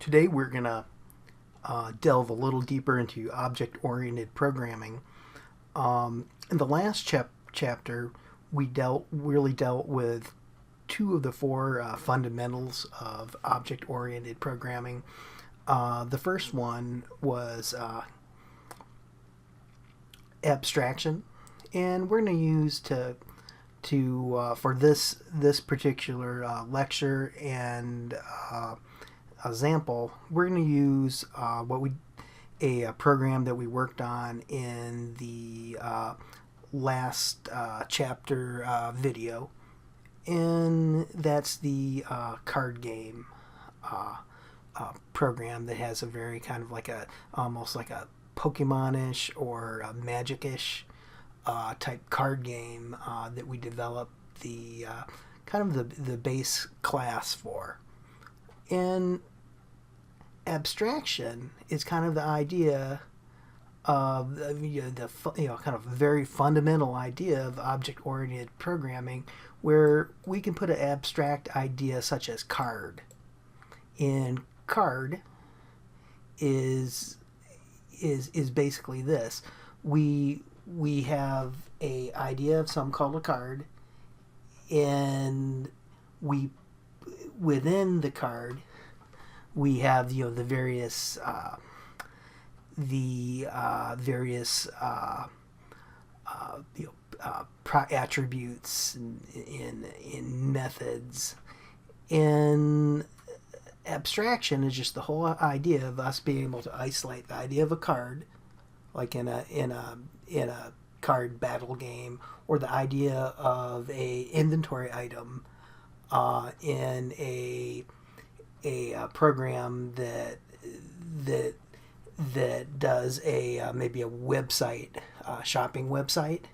Today we're going to delve a little deeper into object-oriented programming. In the last chapter, we really dealt with two of the four fundamentals of object-oriented programming. The first one was abstraction, and we're going to use for this particular lecture and example, we're going to use a program that we worked on in the last chapter video, and that's the card game program that has a very kind of like almost like a Pokemon-ish or a Magic-ish type card game that we developed the kind of the base class for. And abstraction is kind of the idea of the kind of very fundamental idea of object-oriented programming, where we can put an abstract idea such as card. And card is basically this: we have a idea of something called a card, and we within the card we have the various attributes in methods. And abstraction is just the whole idea of us being able to isolate the idea of a card, like in a card battle game, or the idea of a inventory item in a program that does maybe a website, shopping website,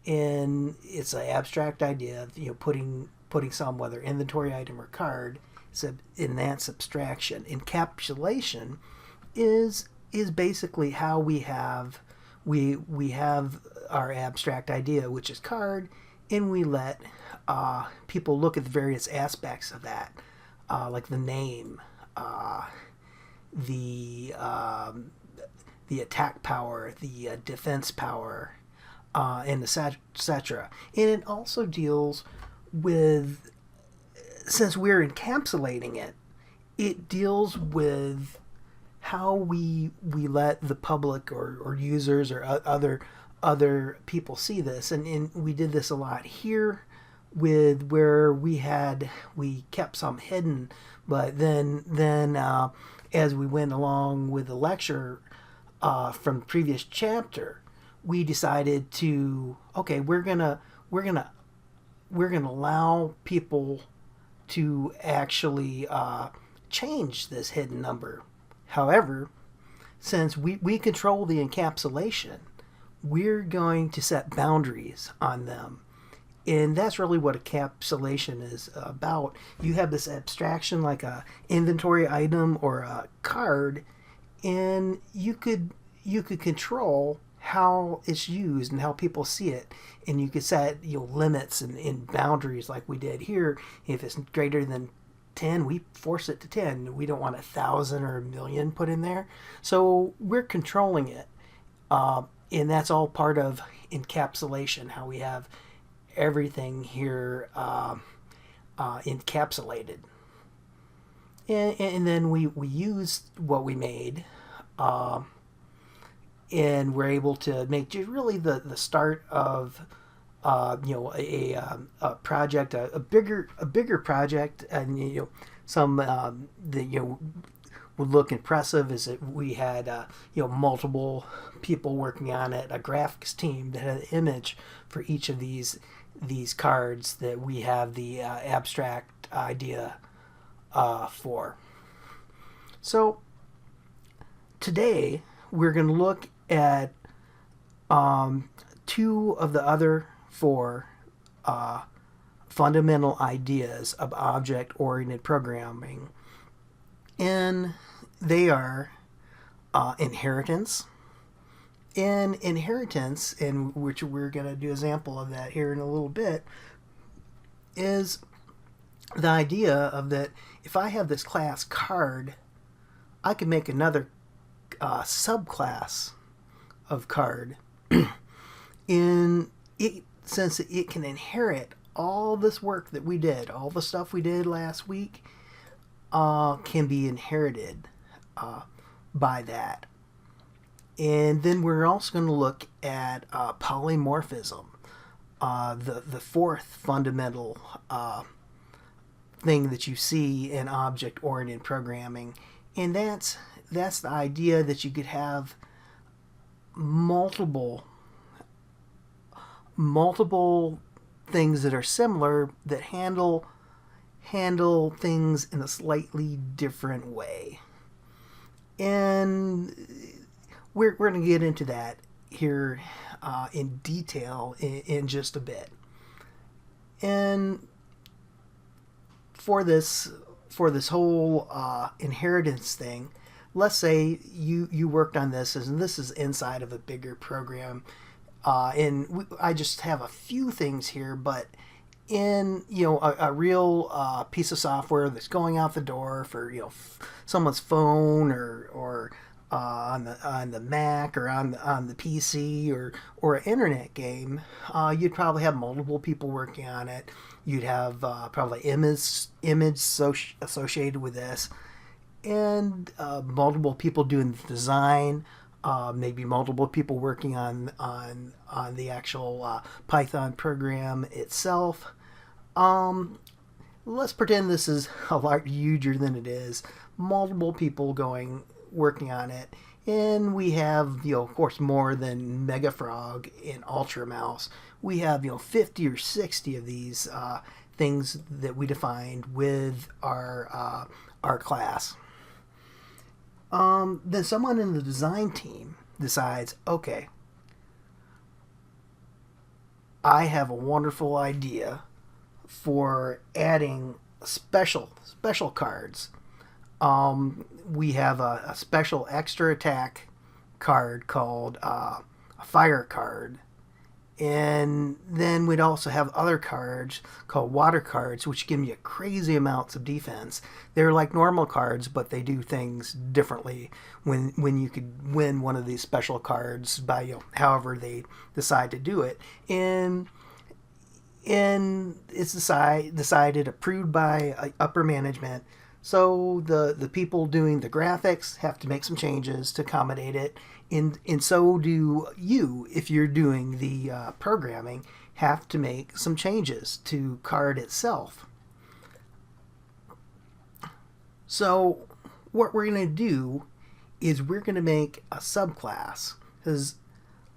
and it's an abstract idea of putting some, whether inventory item or card. So in that's abstraction. Encapsulation is basically how we have our abstract idea, which is card, and we let people look at the various aspects of that, like the name, the attack power, the defense power, and etc. And it also deals with, since we're encapsulating it, it deals with how we let the public or users or other people see this. And we did this a lot here, with where we kept some hidden, but then as we went along with the lecture from the previous chapter, we decided to, okay, we're gonna allow people to actually change this hidden number. However, since we control the encapsulation, we're going to set boundaries on them. And that's really what encapsulation is about. You have this abstraction like a inventory item or a card, and you could control how it's used and how people see it, and you could set limits and boundaries like we did here. If it's greater than 10, we force it to 10. We don't want 1,000 or 1,000,000 put in there, so we're controlling it, and that's all part of encapsulation, how we have everything here encapsulated. And then we used what we made, and we're able to make really the start of a project, a bigger project. And some that would look impressive is that we had multiple people working on it, a graphics team that had an image for each of these cards that we have the abstract idea for. So today we're going to look at two of the other four fundamental ideas of object-oriented programming, and they are inheritance. And inheritance, in which we're going to do an example of that here in a little bit, is the idea of that if I have this class card, I could make another subclass of card in it, since it can inherit all this work that we did, all the stuff we did last week, can be inherited by that. And then we're also going to look at polymorphism, the fourth fundamental thing that you see in object-oriented programming, and that's the idea that you could have multiple things that are similar that handle things in a slightly different way. And we're going to get into that here in detail in just a bit. And for this whole inheritance thing, let's say you worked on this, and this is inside of a bigger program, and I just have a few things here, but in a real piece of software that's going out the door for someone's phone or on the Mac or on the PC or an internet game, you'd probably have multiple people working on it. You'd have probably image associated with this, and multiple people doing the design. Maybe multiple people working on the actual Python program itself. Let's pretend this is a lot huger than it is. Multiple people working on it, and we have of course more than Megafrog and Ultramouse. We have 50 or 60 of these things that we defined with our class. Then someone in the design team decides, okay, I have a wonderful idea for adding special cards. We have a special extra attack card called a fire card. And then we'd also have other cards called water cards, which give you crazy amounts of defense. They're like normal cards, but they do things differently when you could win one of these special cards by however they decide to do it. And it's decided, approved by upper management. So the people doing the graphics have to make some changes to accommodate it. And so do you, if you're doing the programming, have to make some changes to card itself. So what we're going to do is we're going to make a subclass, because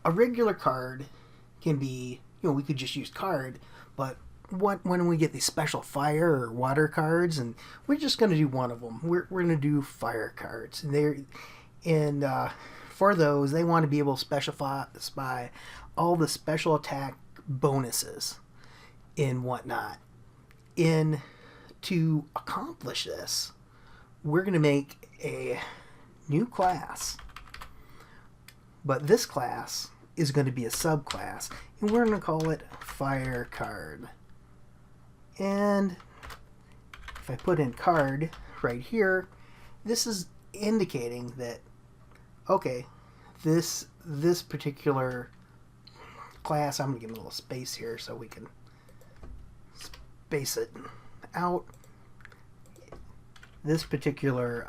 a regular card can be, we could just use card, but when we get these special fire or water cards, and we're just going to do one of them. We're going to do fire cards, and for those, they want to be able to specify all the special attack bonuses and whatnot. And to accomplish this, we're going to make a new class. But this class is going to be a subclass, and we're going to call it Fire Card. And if I put in card right here, this is indicating that, okay, this particular class, I'm going to give it a little space here so we can space it out. This particular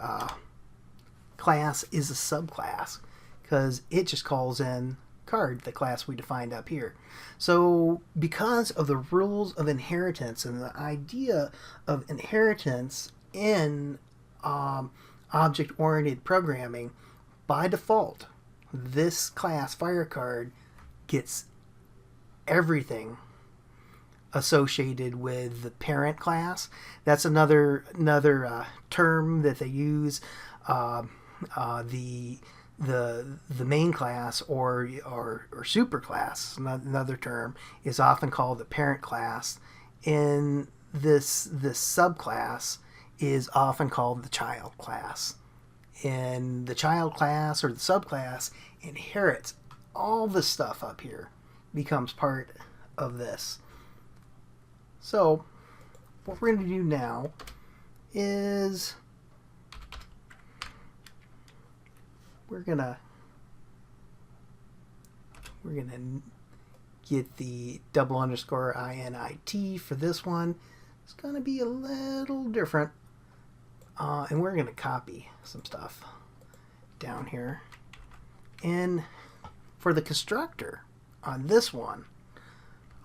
class is a subclass because it just calls in card, the class we defined up here. So because of the rules of inheritance and the idea of inheritance in object-oriented programming, by default, this class fire card gets everything associated with the parent class. That's another term that they use. The main class or super class, another term, is often called the parent class, and this subclass is often called the child class. And the child class or the subclass inherits all the stuff up here, becomes part of this. So what we're going to do now is we're gonna get the double underscore INIT for this one. It's gonna be a little different, and we're gonna copy some stuff down here. And for the constructor on this one,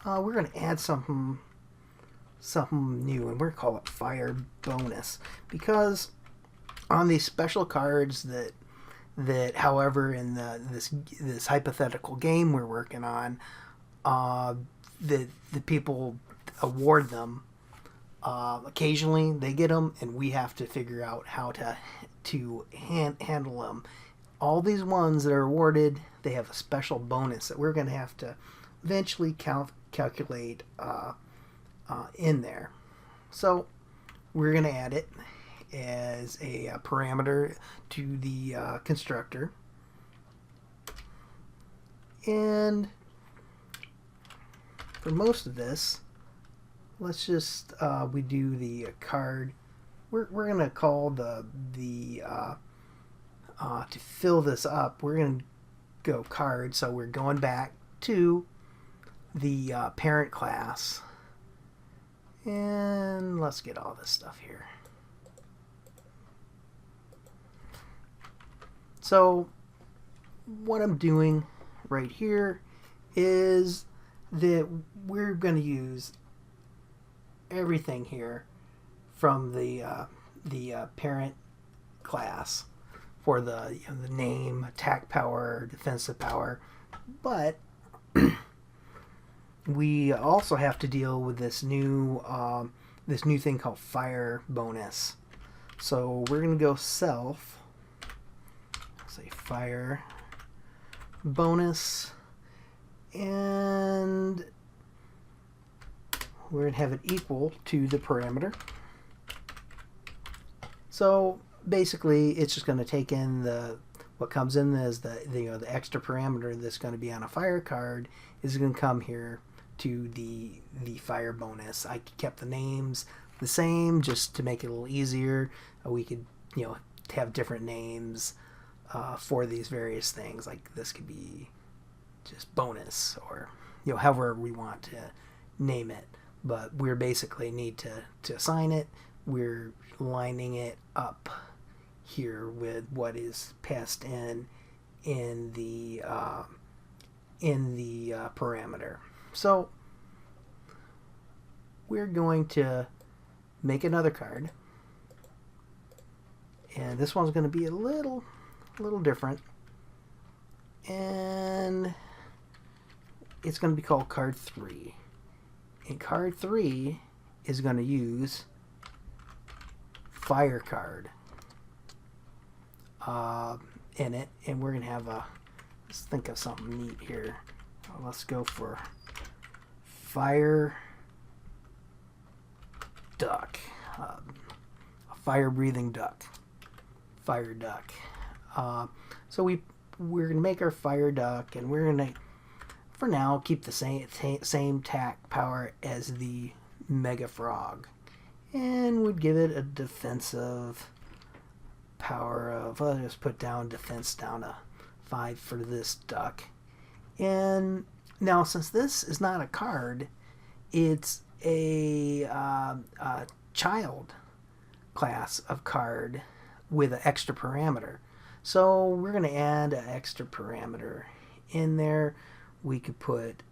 we're going to add something new, and we're going to call it fire bonus, because on these special cards that however in this hypothetical game we're working on, the people award them. Occasionally they get them, and we have to figure out how to handle them. All these ones that are awarded, they have a special bonus that we're going to have to eventually calculate in there. So we're going to add it as a parameter to the constructor. And for most of this, let's just we do the card. We're going to call the to fill this up, we're going to go card. So we're going back to the parent class, and let's get all this stuff here. So what I'm doing right here is that we're going to use everything here from the parent class for the name, attack power, defensive power, but we also have to deal with this new thing called fire bonus. So we're going to go self, say fire bonus, and we're going to have it equal to the parameter. So basically it's just going to take in what comes in as the extra parameter that's going to be on a fire card is going to come here to the fire bonus. I kept the names the same just to make it a little easier. We could have different names for these various things, like this could be just bonus, or however we want to name it, but we're basically need to assign it. We're lining it up here with what is passed in the parameter. So we're going to make another card, and this one's going to be a little different, and it's going to be called card 3. And card 3 is going to use fire card in it, and we're going to have let's think of something neat here. Let's go for fire duck, a fire breathing duck, fire duck. So we're going to make our fire duck, and we're going to, for now, keep the same attack power as the mega frog, and would give it a defensive power of, I'll just put down defense down to 5 for this duck. And now, since this is not a card, it's a child class of card with an extra parameter. So we're going to add an extra parameter in there. We could put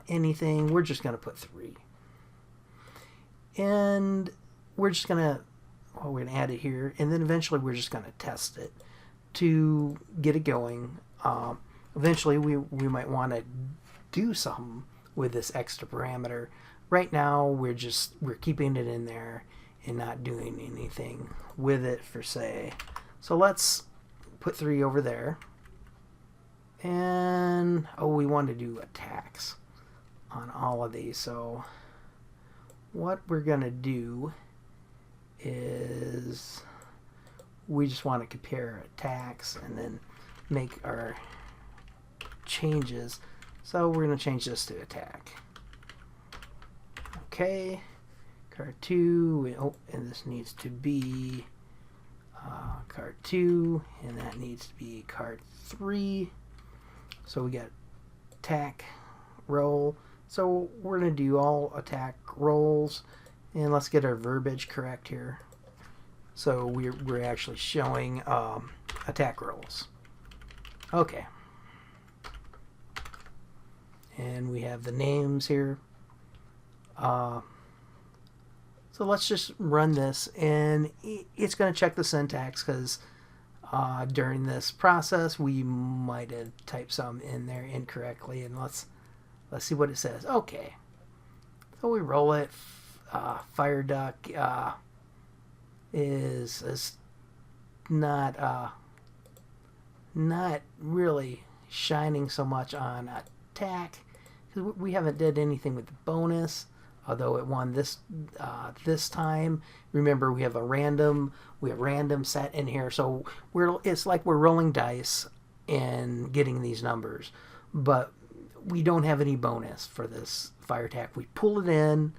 anything. We're just going to put 3. And we're just going to, we're going to add it here, and then eventually we're just going to test it to get it going. Eventually we might want to do something with this extra parameter. Right now we're keeping it in there and not doing anything with it per se. So let's put 3 over there. And we want to do attacks on all of these. So what we're gonna do is we just want to compare attacks and then make our changes. So we're going to change this to attack. Okay, card 2. And this needs to be card 2, and that needs to be card 3. So we got attack roll. So we're going to do all attack rolls, and let's get our verbiage correct here. So we're actually showing attack rolls. Okay. And we have the names here. So let's just run this, and it's going to check the syntax because during this process we might have typed some in there incorrectly, and let's see what it says. Okay, so we roll it. Fire duck is not really shining so much on attack because we haven't did anything with the bonus. Although it won this time. Remember, we have random set in here, so it's like we're rolling dice and getting these numbers, but we don't have any bonus for this fire attack. We pull it in,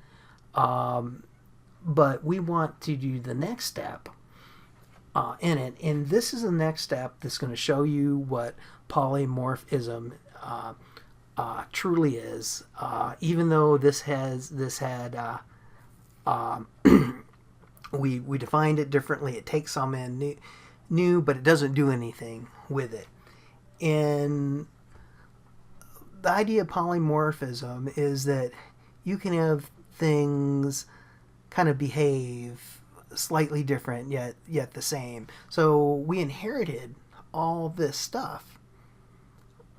but we want to do the next step in it, and this is the next step that's going to show you what polymorphism truly is. Even though this had we defined it differently, it takes some in new, but it doesn't do anything with it. And the idea of polymorphism is that you can have things kind of behave slightly different yet the same. So we inherited all this stuff,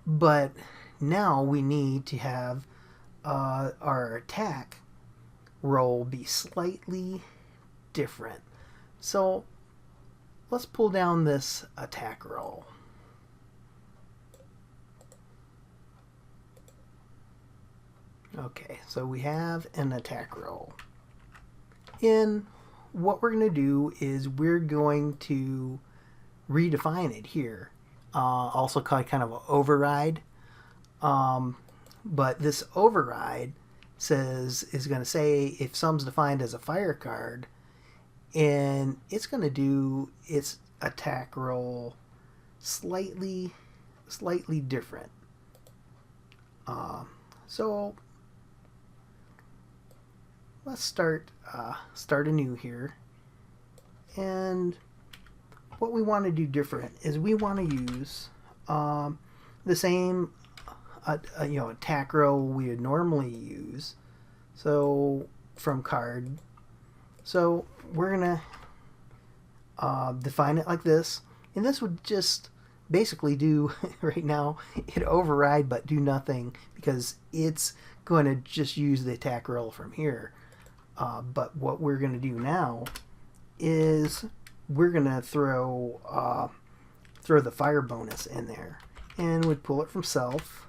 but now we need to have our attack roll be slightly different. So let's pull down this attack roll. Okay, so we have an attack roll. And what we're going to do is we're going to redefine it here. Also called kind of an override. But this override is going to say if some's defined as a fire card, and it's going to do its attack roll slightly different. So let's start anew here, and what we want to do different is we want to use the same attack roll we would normally use, so from card. So we're gonna define it like this, and this would just basically do right now it override but do nothing because it's going to just use the attack roll from here. But what we're going to do now is we're going to throw the fire bonus in there, and we'd pull it from self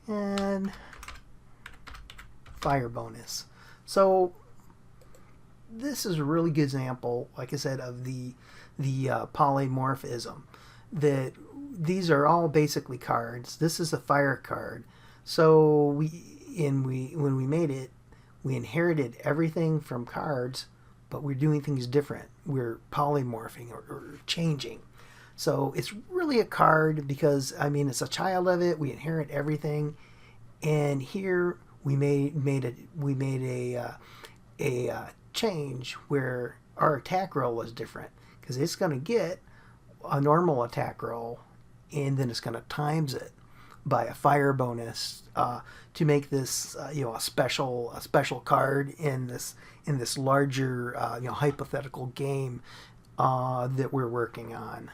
and fire bonus. So this is a really good example, like I said, of the polymorphism, that these are all basically cards. This is a fire card. So when we made it, we inherited everything from cards, but we're doing things different. We're polymorphing or changing. So it's really a card because, I mean, it's a child of it. We inherit everything, and here we made a change where our attack roll was different because it's going to get a normal attack roll, and then it's going to times it by a fire bonus to make this a special card in this larger hypothetical game that we're working on.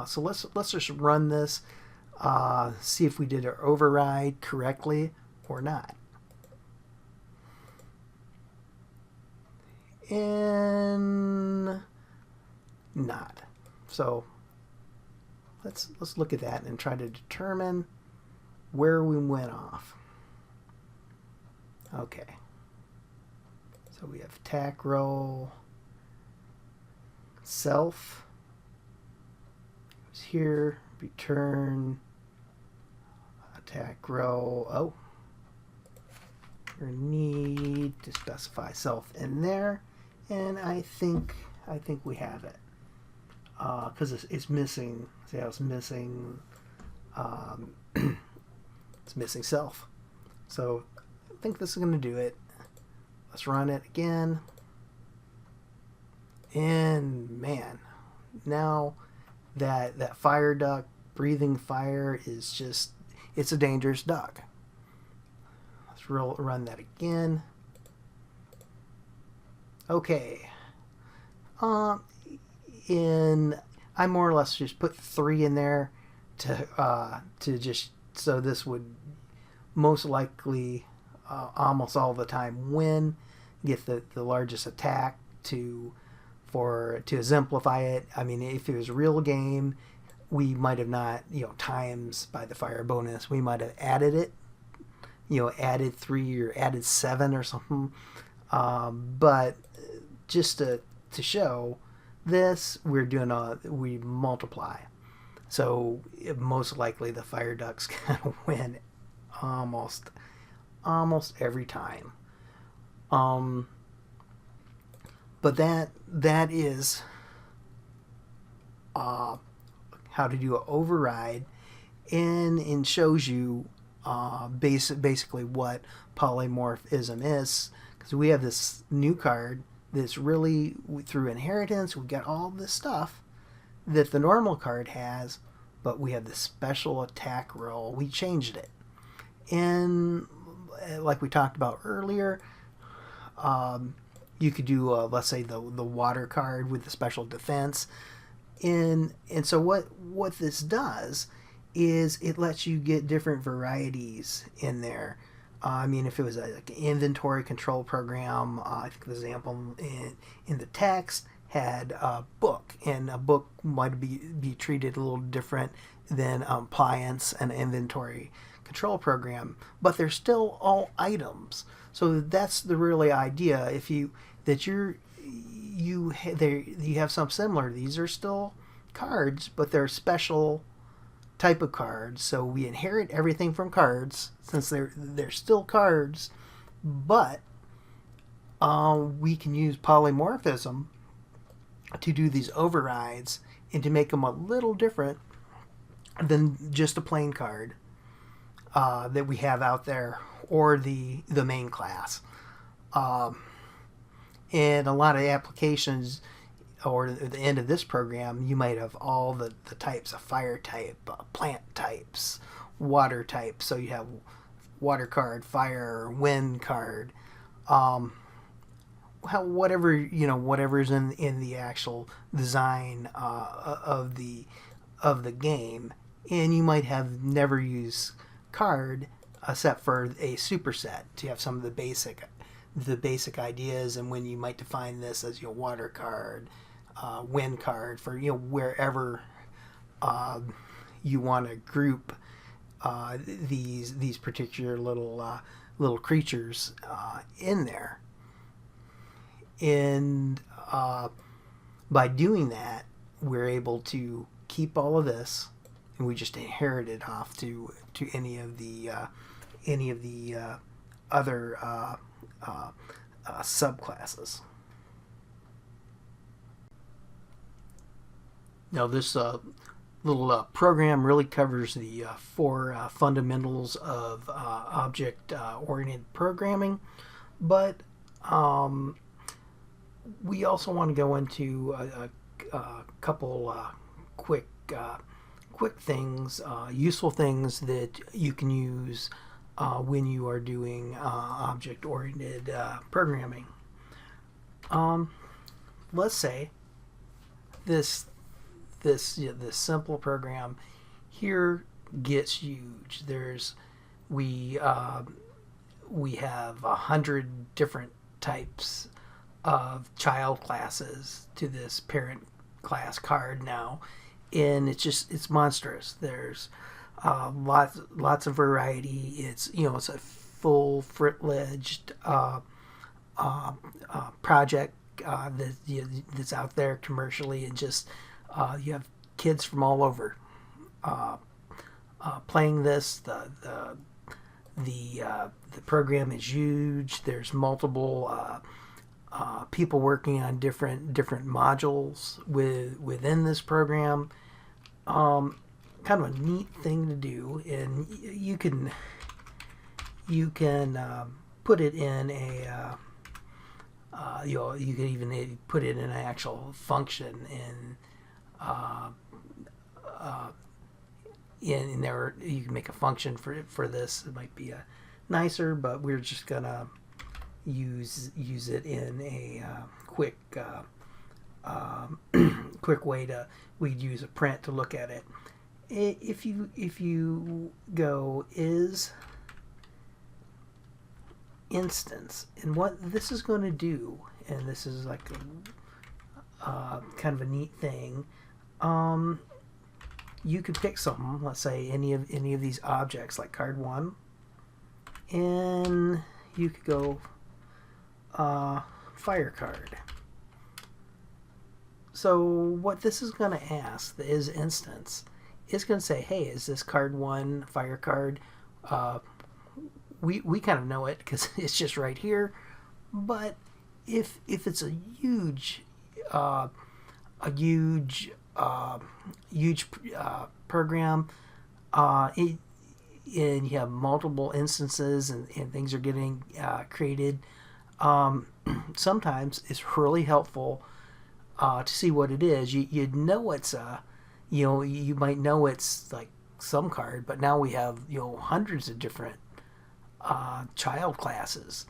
So let's just run this, see if we did our override correctly or not. And not. So let's look at that and try to determine where we went off. Okay. So we have attack roll, self, it was here, return, attack roll. Oh, we need to specify self in there, and I think we have it. Because it's missing. See how it's missing? It's missing self. So I think this is going to do it. Let's run it again. And man, now that fire duck breathing fire is just, it's a dangerous duck. Let's run that again. Okay. I more or less just put 3 in there to just, so this would most likely almost all the time win, get the largest attack to exemplify it. I mean, if it was a real game, we might have not, times by the fire bonus, we might have added it, added 3 or added 7 or something. But just to show this, we multiply. So most likely the fire duck's gonna win almost every time. But that is how to do an override, and shows you basically what polymorphism is, because we have this new card that's really, through inheritance, we got all this stuff that the normal card has, but we have this special attack roll. We changed it. And like we talked about earlier, you could do, let's say, the water card with the special defense. And so what this does is it lets you get different varieties in there. I mean, if it was like an inventory control program, I think the example in the text had a book, and a book might be treated a little different than appliance and inventory control program, but they're still all items. So that's the really idea. If you have some similar, these are still cards, but they're special type of cards. So we inherit everything from cards since they're still cards, but we can use polymorphism to do these overrides and to make them a little different than just a plain card that we have out there, or the main class. And a lot of applications, or at the end of this program, you might have all the types of fire type, plant types, water types. So you have water card, fire, wind card, whatever's in the actual design of the game. And you might have never used card except for a superset to have some of the basic ideas, and when you might define this as your water card, wind card, for wherever you want to group these particular little creatures in there. And by doing that, we're able to keep all of this, and we just inherit it off to any of the other subclasses. Now this little program really covers the 4 fundamentals of object-oriented programming, but we also want to go into a couple quick things, useful things that you can use when you are doing object-oriented programming. Let's say this simple program here gets huge. We have 100 different types of child classes to this parent class card now, and it's monstrous. There's lots of variety. It's a full-fledged project that's out there commercially, and just you have kids from all over playing this. The program is huge. There's multiple people working on different modules within this program. Kind of a neat thing to do, and you can put it in a you can even put it in an actual function in there. You can make a function for this. It might be nicer, but we're just gonna use it in a quick quick way to. We'd use a print to look at it. If you go is instance, and what this is going to do, and this is like kind of a neat thing. You could pick something, let's say any of these objects, like card 1, and you could go fire card. So what this is going to ask, the is instance, is going to say, hey, is this card 1 fire card? We kind of know it because it's just right here. But if it's a huge program, and you have multiple instances and things are getting created, sometimes it's really helpful to see what it is. You'd know it's you might know it's like some card, but now we have hundreds of different child classes,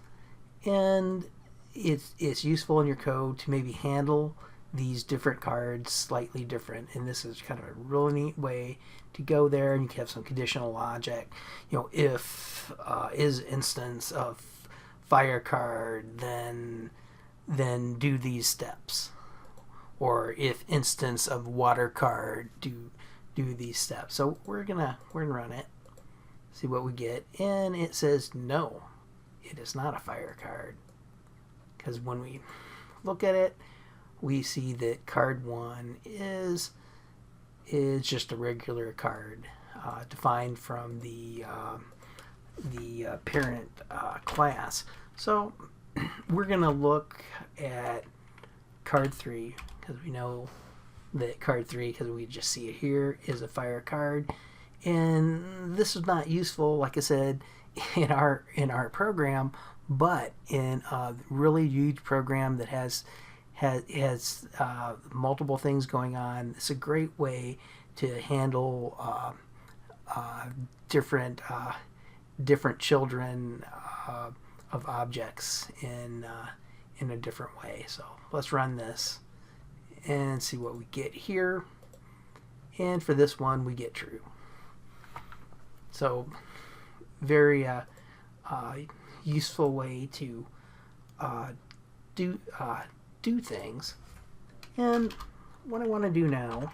and it's useful in your code to maybe handle these different cards slightly different, and this is kind of a really neat way to go there. And you can have some conditional logic, if is instance of fire card, then do these steps, or if instance of water card, do these steps. So we're gonna run it, see what we get, and it says no, it is not a fire card, because when we look at it, we see that card 1 is just a regular card defined from the parent class. So we're gonna look at card 3, because we know that card 3, because we just see it here, is a fire card. And this is not useful, like I said, in our program, but in a really huge program that has multiple things going on. It's a great way to handle different children of objects in a different way. So let's run this and see what we get here. And for this one, we get true. So very useful way to do things. And what I want to do now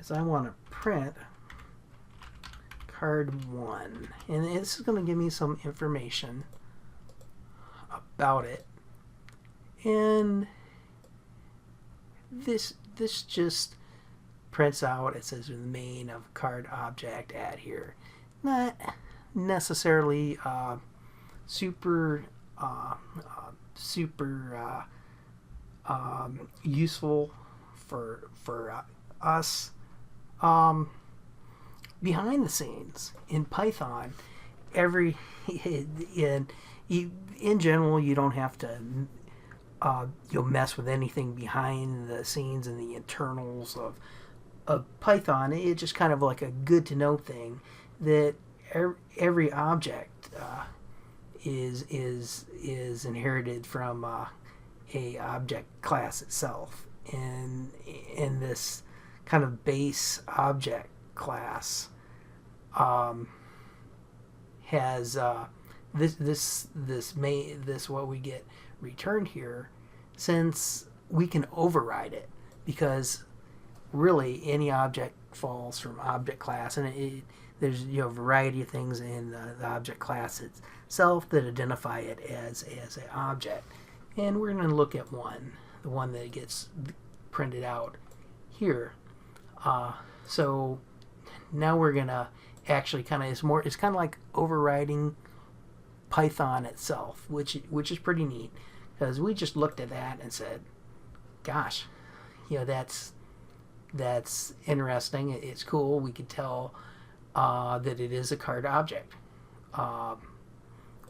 is I want to print card 1, and this is going to give me some information about it. And this just prints out, it says the main of card object add here. Not necessarily super useful for us. Behind the scenes in Python, in general, you don't have to mess with anything behind the scenes and the internals of Python. It's just kind of like a good to know thing that every object is inherited from a object class itself, and in this kind of base object class has this what we get returned here, since we can override it, because really any object falls from object class, and there's a variety of things in the object class itself that identify it as an object. And we're going to look at the one that gets printed out here. So now we're going to actually it's kind of like overriding Python itself, which is pretty neat, Because we just looked at that and said, gosh, that's interesting. It's cool. We could tell that it is a card object,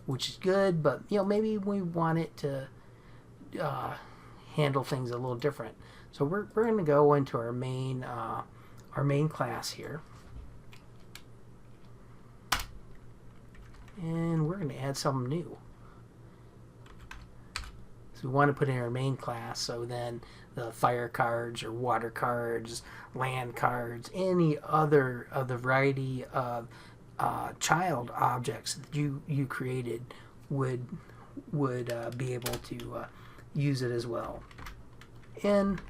which is good. But maybe we want it to handle things a little different. So we're going to go into our main class here, and we're going to add something new. So we want to put in our main class, so then the fire cards or water cards, land cards, any other of the variety of child objects that you created would be able to use it as well. And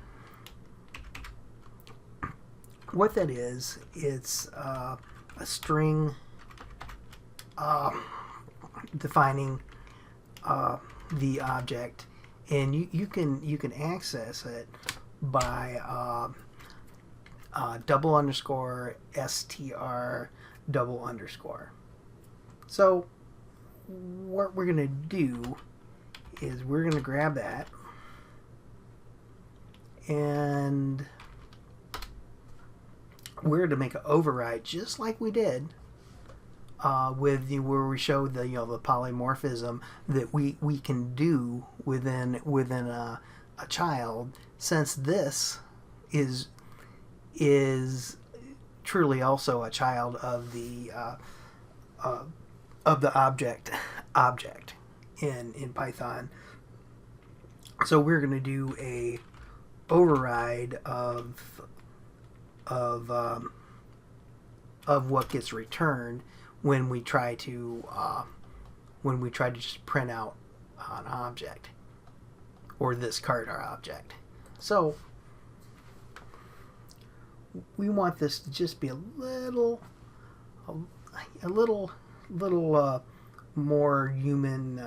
what that is, it's a string defining the object, and you can access it by double underscore str double underscore. So what we're gonna do is we're gonna grab that, and we're going to make an override just like we did with where we showed the the polymorphism that we can do within a child, since this is truly also a child of the object in Python. So we're going to do a override of what gets returned when we try to just print out an object or this card or object. So we want this to just be a little more human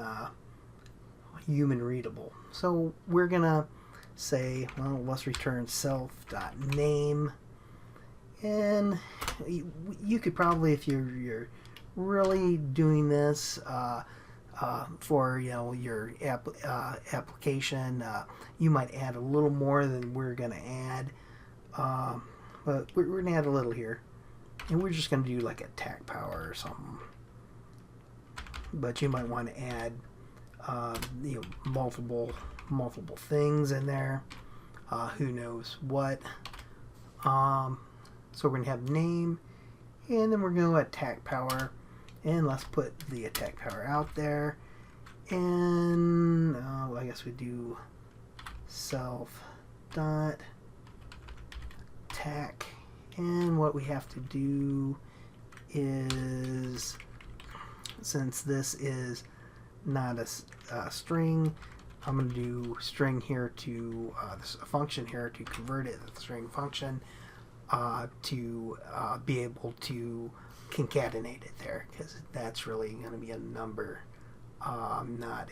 readable. So we're gonna say, well, let's return self.name, and you could probably, if you're really doing this for your application, you might add a little more than we're going to add, but we're going to add a little here, and we're just going to do like a tac power or something. But you might want to add multiple things in there, who knows what. So we're going to have name, and then we're going to go attack power, and let's put the attack power out there, and I guess we do self dot attack, and what we have to do is, since this is not a string, I'm going to do string here to this function here to convert it to the string function, to be able to concatenate it there, because that's really going to be a number, not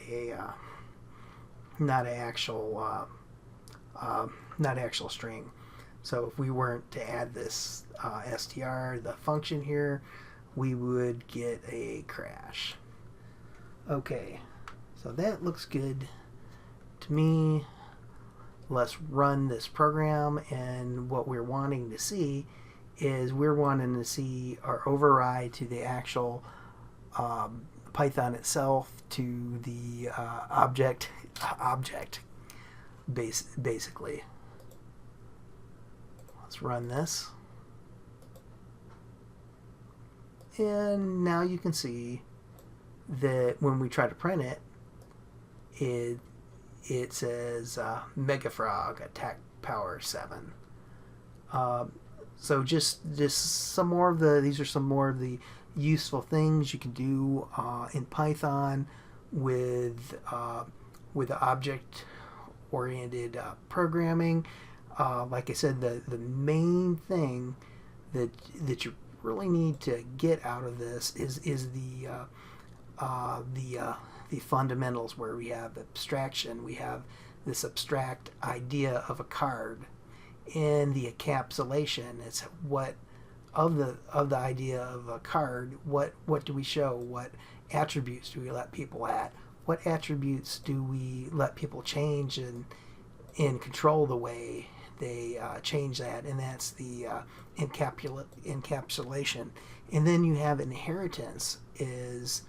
actual string. So if we weren't to add this str, the function here, we would get a crash. Okay, so that looks good to me. Let's run this program, and what we're wanting to see is we're wanting to see our override to the actual Python itself, to the object basically. Let's run this, and now you can see that when we try to print it, it says Mega Frog attack power 7. So just some more of these are some more of the useful things you can do in Python with object-oriented programming. Like I said, the main thing that you really need to get out of this is the fundamentals, where we have abstraction, we have this abstract idea of a card, and the encapsulation. It's what of the idea of a card, what do we show, what attributes do we let people at, what attributes do we let people change and control the way they change that, and that's the encapsulation. And then you have inheritance is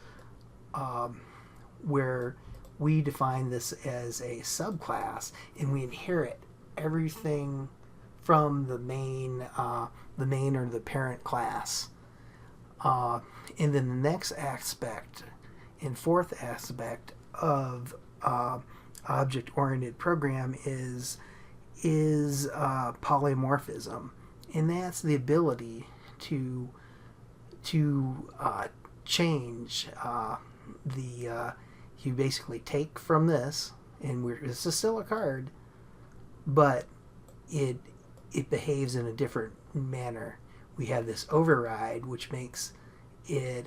where we define this as a subclass, and we inherit everything from the main or the parent class. And then the next aspect and fourth aspect of object-oriented program is polymorphism, and that's the ability to change you basically take from this, and this is still a card, but it behaves in a different manner. We have this override, which makes it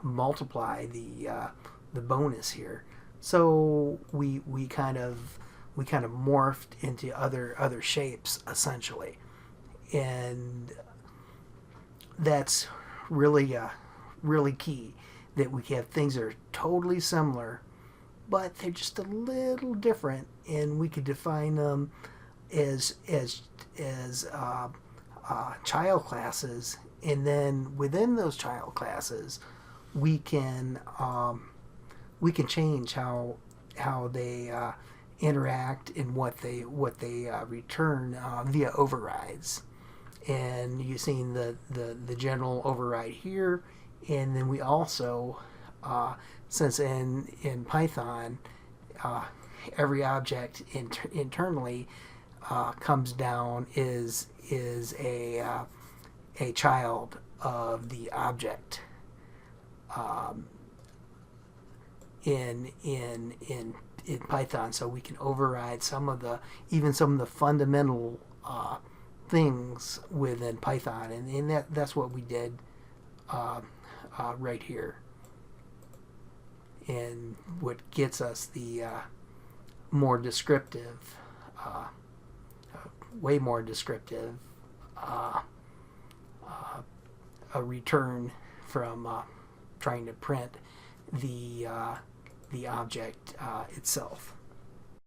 multiply the bonus here. So we kind of morphed into other shapes essentially, and that's really key, that we have things that are totally similar, but they're just a little different, and we could define them as child classes, and then within those child classes, we can change how they interact and what they return via overrides. And you've seen the general override here, and then we also, since in Python, every object internally comes down is a child of the object in Python. So we can override some of the fundamental things within Python, and that's what we did right here, and what gets us the more descriptive, way more descriptive a return from trying to print the object itself.